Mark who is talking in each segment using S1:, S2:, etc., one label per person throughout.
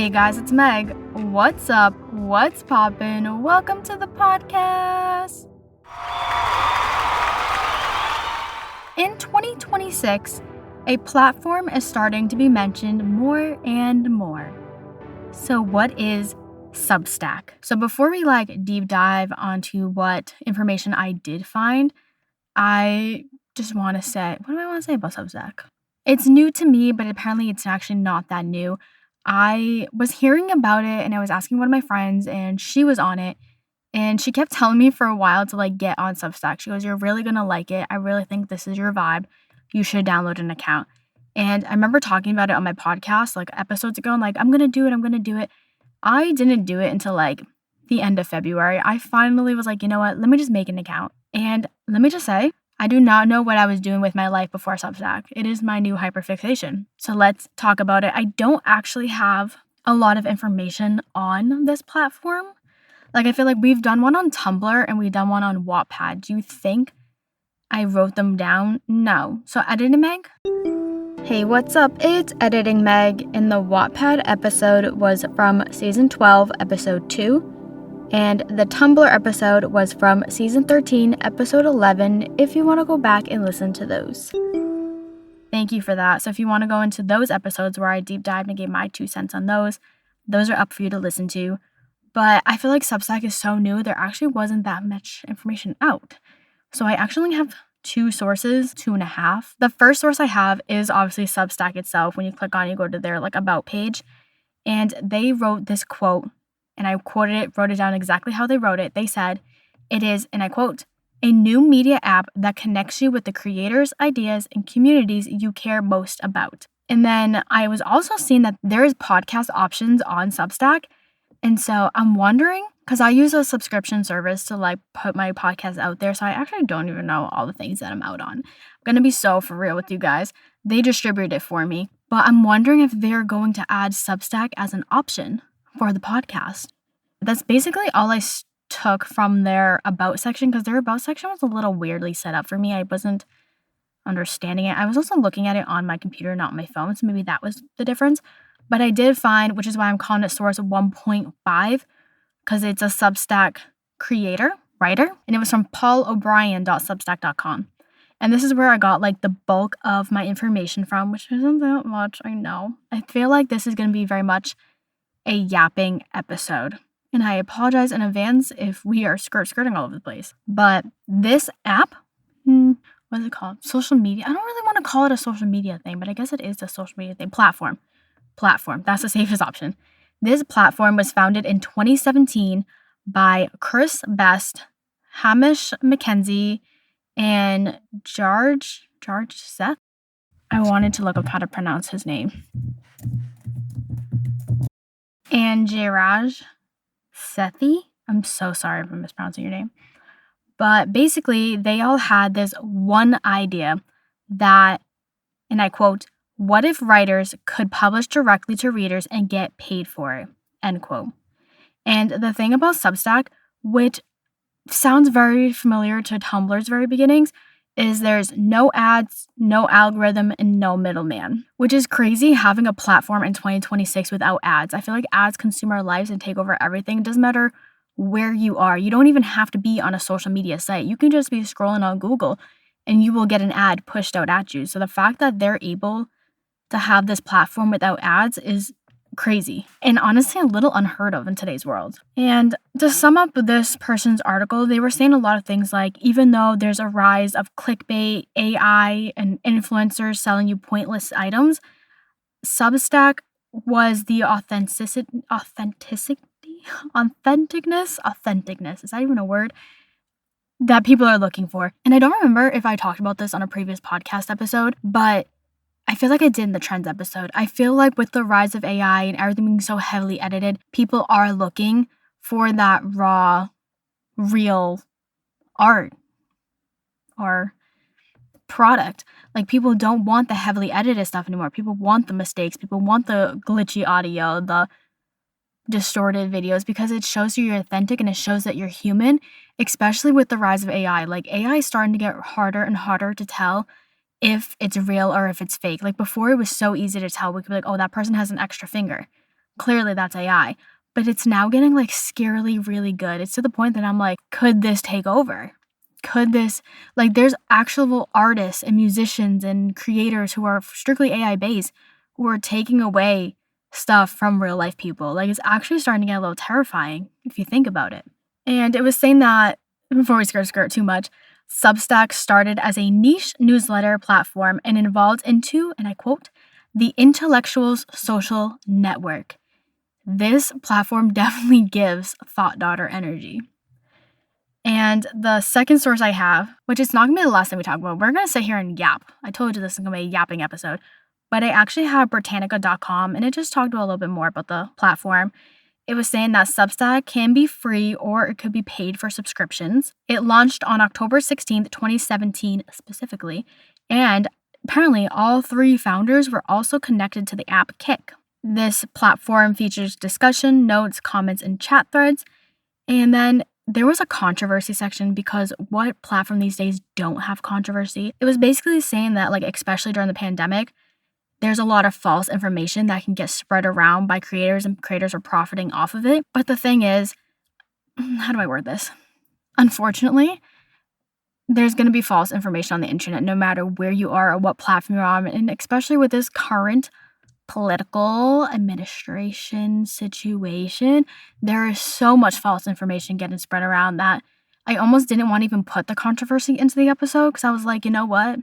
S1: Hey guys, it's Meg. What's up? What's poppin'? Welcome to the podcast. In 2026, a platform is starting to be mentioned more and more. So what is Substack? So before we deep dive onto what information I did find, I just want to say, what do I want to say about Substack? It's new to me, but apparently it's actually not that new. I was hearing about it and I was asking one of my friends and she was on it and she kept telling me for a while to get on Substack. She goes, "You're really going to like it. I really think this is your vibe. You should download an account." And I remember talking about it on my podcast episodes ago. I'm going to do it. I didn't do it until the end of February. I finally was you know what? Let me just make an account. And let me just say, I do not know what I was doing with my life before Substack. It is my new hyperfixation. So let's talk about it. I don't actually have a lot of information on this platform. I feel like we've done one on Tumblr and we've done one on Wattpad. Do you think I wrote them down? No. So Editing Meg? Hey, what's up? It's Editing Meg. And the Wattpad episode was from Season 12, Episode 2. And the Tumblr episode was from Season 13, Episode 11, if you want to go back and listen to those. Thank you for that. So if you want to go into those episodes where I deep dived and gave my 2 cents on those are up for you to listen to. But I feel like Substack is so new, there actually wasn't that much information out. So I actually have 2 sources, 2.5. The first source I have is obviously Substack itself. When you click on it, you go to their About page. And they wrote this quote. And I wrote it down exactly how they wrote it. They said, "It is," and I quote, "a new media app that connects you with the creators, ideas, and communities you care most about." And then I was also seeing that there is podcast options on Substack. And so I'm wondering, because I use a subscription service to put my podcast out there. So I actually don't even know all the things that I'm out on. I'm going to be so for real with you guys. They distribute it for me. But I'm wondering if they're going to add Substack as an option for the podcast. That's basically all I took from their About section, because their About section was a little weirdly set up for me. I wasn't understanding it. I was also looking at it on my computer, not my phone, so maybe that was the difference. But I did find, which is why I'm calling it source 1.5, because it's a Substack writer, and it was from paulobrien.substack.com. And this is where I got the bulk of my information from, which isn't that much, I know. I feel like this is going to be very much a yapping episode. And I apologize in advance if we are skirting all over the place. But this app, what is it called? Social media. I don't really want to call it a social media thing, but I guess it is a social media thing. Platform. That's the safest option. This platform was founded in 2017 by Chris Best, Hamish McKenzie, and George Seth. I wanted to look up how to pronounce his name. And Jiraj Sethi. I'm so sorry if I'm mispronouncing your name. But basically, they all had this one idea that, and I quote, "What if writers could publish directly to readers and get paid for it?" End quote. And the thing about Substack, which sounds very familiar to Tumblr's very beginnings, is there's no ads, no algorithm, and no middleman, which is crazy having a platform in 2026 without ads. I feel like ads consume our lives and take over everything. It doesn't matter where you are. You don't even have to be on a social media site. You can just be scrolling on Google and you will get an ad pushed out at you. So the fact that they're able to have this platform without ads is crazy and honestly a little unheard of in today's world. And to sum up this person's article, they were saying a lot of things even though there's a rise of clickbait, AI, and influencers selling you pointless items, Substack was the authenticness, is that even a word, that people are looking for. And I don't remember if I talked about this on a previous podcast episode, but I feel like I did in the Trends episode. I feel like with the rise of AI and everything being so heavily edited, people are looking for that raw, real art or product. People don't want the heavily edited stuff anymore. People want the mistakes. People want the glitchy audio, the distorted videos, because it shows you're authentic and it shows that you're human, especially with the rise of AI. AI is starting to get harder and harder to tell if it's real or if it's fake. Before, it was so easy to tell. We could be oh, that person has an extra finger. clearly that's AI. But it's now getting like scarily really good. It's to the point that I'm like, could this take over? Could this, like, there's actual artists and musicians and creators who are strictly AI based who are taking away stuff from real life people. Like, it's actually starting to get a little terrifying if you think about it. And it was saying that, before we skirt too much, Substack started as a niche newsletter platform and evolved into, and I quote, the intellectual's social network. This platform definitely gives thought daughter energy. And the second source I have, which is not going to be the last thing we talk about, we're going to sit here and yap. I told you this is going to be a yapping episode. But I actually have Britannica.com, and it just talked a little bit more about the platform. It was saying that Substack can be free or it could be paid for subscriptions. It launched on October 16th, 2017 specifically. And apparently all three founders were also connected to the app Kick. This platform features discussion, notes, comments, and chat threads. And then there was a controversy section because what platform these days don't have controversy? It was basically saying that, like, especially during the pandemic, there's a lot of false information that can get spread around by creators, and creators are profiting off of it. But the thing is, how do I word this? Unfortunately, there's going to be false information on the internet no matter where you are or what platform you're on. And especially with this current political administration situation, there is so much false information getting spread around that I almost didn't want to even put the controversy into the episode because I was like, you know what?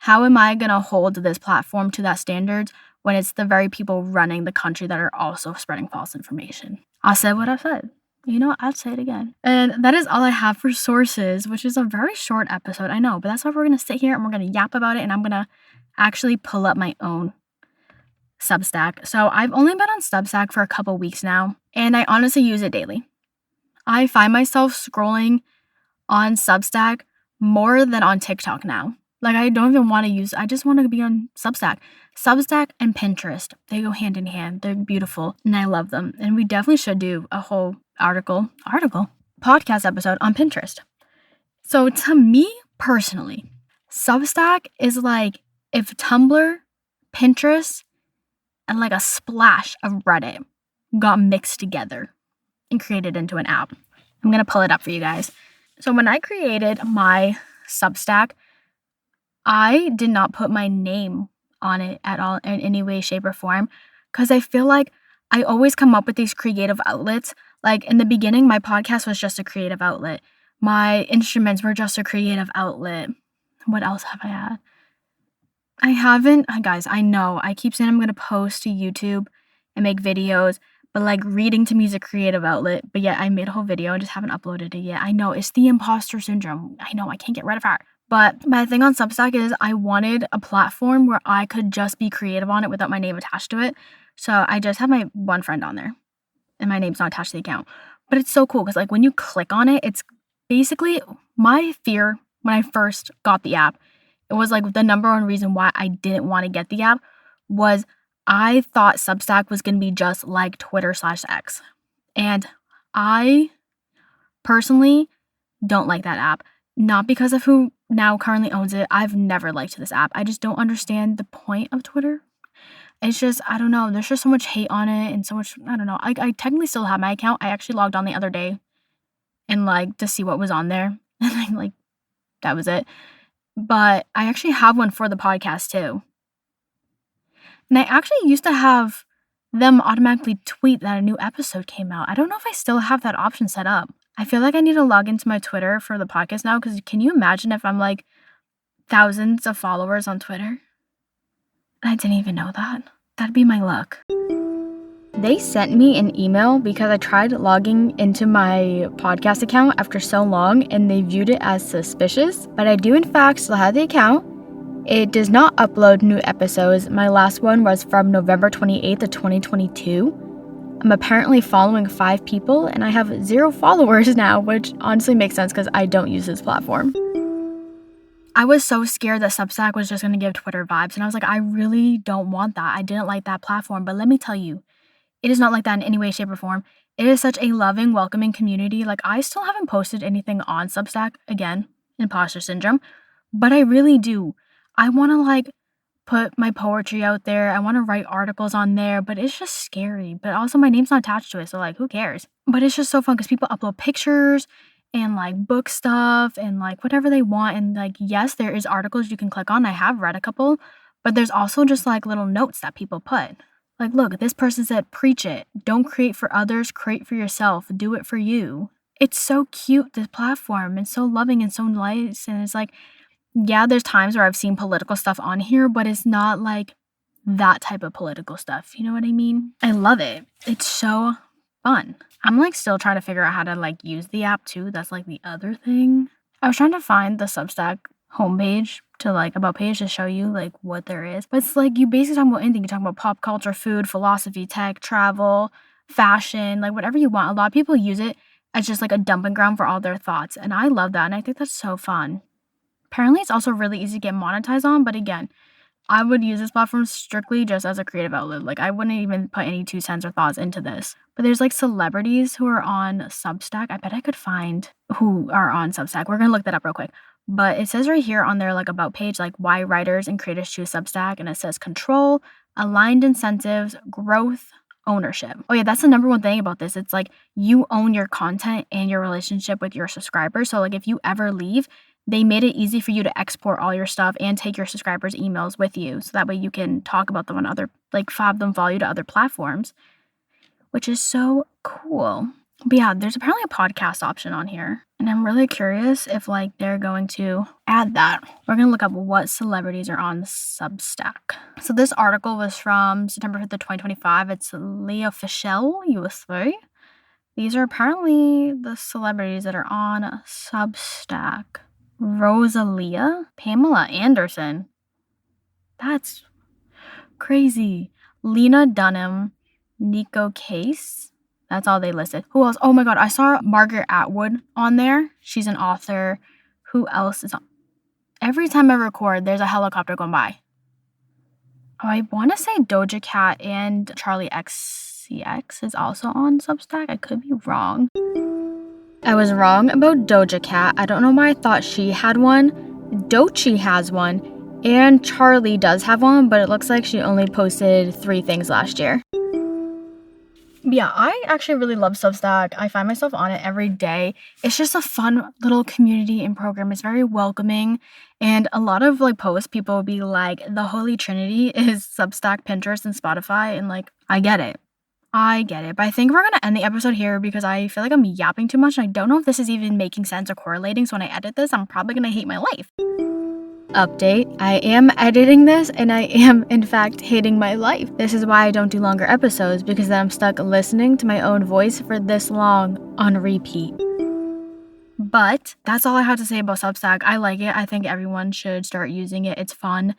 S1: How am I going to hold this platform to that standard when it's the very people running the country that are also spreading false information? I said what I said. You know, I'll say it again. And that is all I have for sources, which is a very short episode, I know, but that's why we're going to sit here and we're going to yap about it, and I'm going to actually pull up my own Substack. So I've only been on Substack for a couple weeks now, and I honestly use it daily. I find myself scrolling on Substack more than on TikTok now. Like, I don't even want to use, I just want to be on Substack. Substack and Pinterest, they go hand in hand. They're beautiful, and I love them. And we definitely should do a whole podcast episode on Pinterest. So to me personally, Substack is like if Tumblr, Pinterest, and like a splash of Reddit got mixed together and created into an app. I'm going to pull it up for you guys. So when I created my Substack, I did not put my name on it at all in any way, shape, or form because I feel like I always come up with these creative outlets. Like in the beginning, my podcast was just a creative outlet. My instruments were just a creative outlet. What else have I had? I haven't, guys, I know, I keep saying I'm going to post to YouTube and make videos, but like reading to me is a creative outlet, but yet I made a whole video and just haven't uploaded it yet. I know, it's the imposter syndrome. I know, I can't get rid of her. But my thing on Substack is I wanted a platform where I could just be creative on it without my name attached to it. So I just have my one friend on there, and my name's not attached to the account. But it's so cool because like when you click on it, it's basically my fear when I first got the app. It was like the number one reason why I didn't want to get the app was I thought Substack was going to be just like Twitter/X. And I personally don't like that app. Not because of who now currently owns it. I've never liked this app. I just don't understand the point of Twitter. It's just, I don't know. There's just so much hate on it and so much, I don't know. I technically still have my account. I actually logged on the other day and like to see what was on there. And like, that was it. But I actually have one for the podcast too. And I actually used to have them automatically tweet that a new episode came out. I don't know if I still have that option set up. I feel like I need to log into my Twitter for the podcast now because can you imagine if I'm like thousands of followers on Twitter? I didn't even know that. That'd be my luck. They sent me an email because I tried logging into my podcast account after so long and they viewed it as suspicious, but I do in fact still have the account. It does not upload new episodes. My last one was from November 28th of 2022. I'm apparently following 5 people and I have 0 followers now, which honestly makes sense because I don't use this platform. I was so scared that Substack was just going to give Twitter vibes, and I was like, I really don't want that. I didn't like that platform, but let me tell you, it is not like that in any way, shape, or form. It is such a loving, welcoming community. Like, I still haven't posted anything on Substack, again, imposter syndrome, but I really do. I want to, like, put my poetry out there. I want to write articles on there, but it's just scary. But also my name's not attached to it, so like who cares? But it's just so fun because people upload pictures and like book stuff and like whatever they want. And like, yes, there is articles you can click on. I have read a couple, but there's also just like little notes that people put. Like, look, this person said, preach it. Don't create for others, create for yourself. Do it for you. It's so cute, this platform, and so loving and so nice. And it's like, yeah, there's times where I've seen political stuff on here, but it's not like that type of political stuff. You know what I mean? I love it. It's so fun. I'm like still trying to figure out how to like use the app too. That's like the other thing. I was trying to find the Substack homepage to like about page to show you like what there is. But it's like you basically talk about anything. You talk about pop culture, food, philosophy, tech, travel, fashion, like whatever you want. A lot of people use it as just like a dumping ground for all their thoughts. And I love that. And I think that's so fun. Apparently it's also really easy to get monetized on, but again, I would use this platform strictly just as a creative outlet. Like I wouldn't even put any 2 cents or thoughts into this. But there's like celebrities who are on Substack. I bet I could find who are on Substack. We're gonna look that up real quick. But it says right here on their like about page, like why writers and creators choose Substack, and it says control, aligned incentives, growth, ownership. Oh yeah, that's the number one thing about this. It's like you own your content and your relationship with your subscribers. So like if you ever leave, they made it easy for you to export all your stuff and take your subscribers' emails with you. So that way you can talk about them on other, like have them follow you to other platforms, which is so cool. But yeah, there's apparently a podcast option on here. And I'm really curious if like they're going to add that. We're going to look up what celebrities are on Substack. So this article was from September 5th of 2025. It's Leo Fischel, USA. These are apparently the celebrities that are on Substack. Rosalia, Pamela Anderson. That's crazy. Lena Dunham, Nico Case. That's all they listed. Who else? Oh my God, I saw Margaret Atwood on there. She's an author. Who else is on? Every time I record, there's a helicopter going by. Oh, I want to say Doja Cat and Charlie XCX is also on Substack. I could be wrong. I was wrong about Doja Cat. I don't know why I thought she had one. Doechii has one. And Charlie does have one, but it looks like she only posted 3 things last year. Yeah, I actually really love Substack. I find myself on it every day. It's just a fun little community and program. It's very welcoming. And a lot of like posts, people will be like, the Holy Trinity is Substack, Pinterest, and Spotify. And like, I get it. But I think we're going to end the episode here because I feel like I'm yapping too much. And I don't know if this is even making sense or correlating. So when I edit this, I'm probably going to hate my life. Update, I am editing this and I am in fact hating my life. This is why I don't do longer episodes, because then I'm stuck listening to my own voice for this long on repeat. But that's all I have to say about Substack. I like it. I think everyone should start using it. It's fun.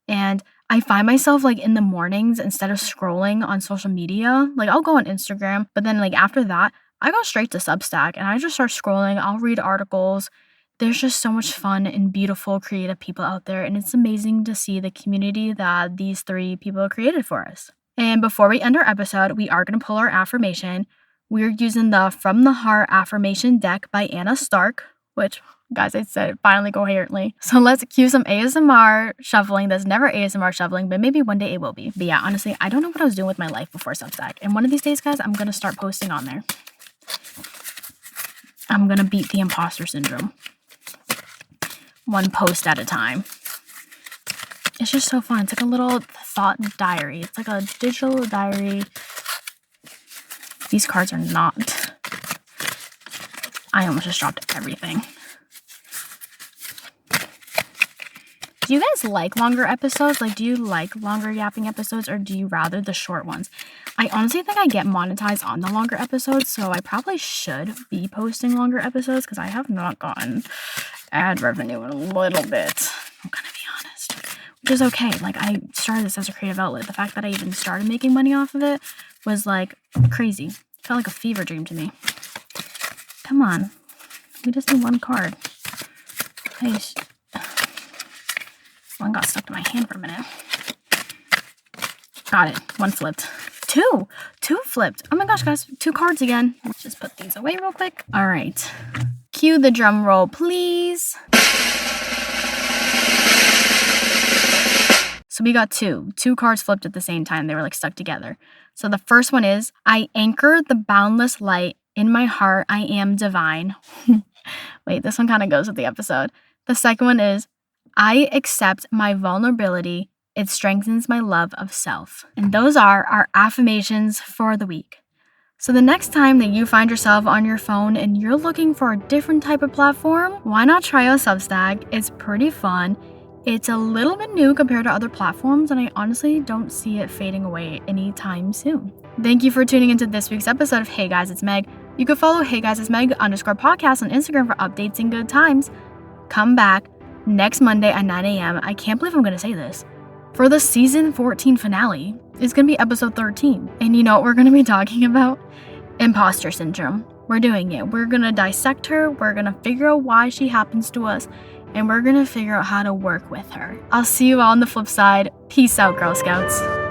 S1: And I find myself like in the mornings, instead of scrolling on social media, like I'll go on Instagram, but then like after that, I go straight to Substack and I just start scrolling. I'll read articles. There's just so much fun and beautiful creative people out there, and it's amazing to see the community that these 3 people created for us. And before we end our episode, we are going to pull our affirmation. We're using the From the Heart affirmation deck by Anna Stark, which, guys, I said it finally coherently. So let's cue some ASMR shuffling. That's never ASMR shuffling, but maybe one day it will be. But yeah, honestly, I don't know what I was doing with my life before Substack. And one of these days, guys, I'm going to start posting on there. I'm going to beat the imposter syndrome. One post at a time. It's just so fun. It's like a little thought diary. It's like a digital diary. These cards are not. I almost just dropped everything. Do you guys like longer episodes? Like, do you like longer yapping episodes, or do you rather the short ones? I honestly think I get monetized on the longer episodes, so I probably should be posting longer episodes because I have not gotten ad revenue in a little bit. I'm gonna be honest, which is okay. Like, I started this as a creative outlet. The fact that I even started making money off of it was like crazy. It felt like a fever dream to me. Come on, we just need one card. One got stuck to my hand for a minute. Got it. One flipped. Two flipped. Oh my gosh, guys. 2 cards again. Let's just put these away real quick. All right. Cue the drum roll, please. So we got two cards flipped at the same time. They were like stuck together. So the first one is, I anchor the boundless light in my heart. I am divine. Wait, this one kind of goes with the episode. The second one is, I accept my vulnerability. It strengthens my love of self. And those are our affirmations for the week. So the next time that you find yourself on your phone and you're looking for a different type of platform, why not try out Substack? It's pretty fun. It's a little bit new compared to other platforms, and I honestly don't see it fading away anytime soon. Thank you for tuning into this week's episode of Hey Guys, It's Meg. You can follow Hey Guys, It's Meg _podcast on Instagram for updates and good times. Come back next Monday at 9 a.m. I can't believe I'm going to say this. For the season 14 finale, it's going to be episode 13. And you know what we're going to be talking about? Imposter syndrome. We're doing it. We're going to dissect her. We're going to figure out why she happens to us. And we're going to figure out how to work with her. I'll see you all on the flip side. Peace out, Girl Scouts.